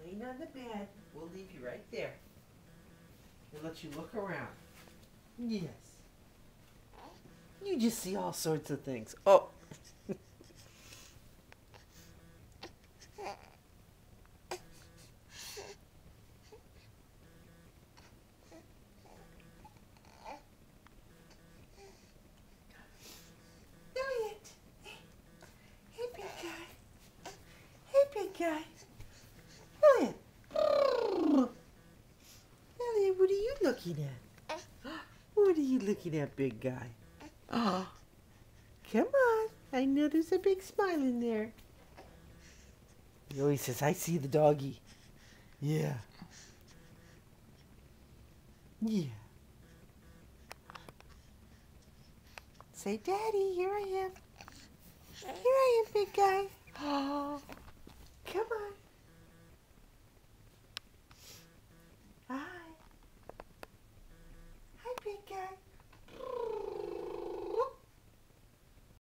laying on the bed. We'll leave you right there. And let you look around. Yes. You just see all sorts of things. Oh. Elliot. Hey, big guy. Hey, big guy. Elliot. Elliot, what are you looking at? What are you looking at, big guy? Oh, come on. I know there's a big smile in there. He always says, I see the doggy. Yeah. Yeah. Say, Daddy, here I am. Here I am, baby.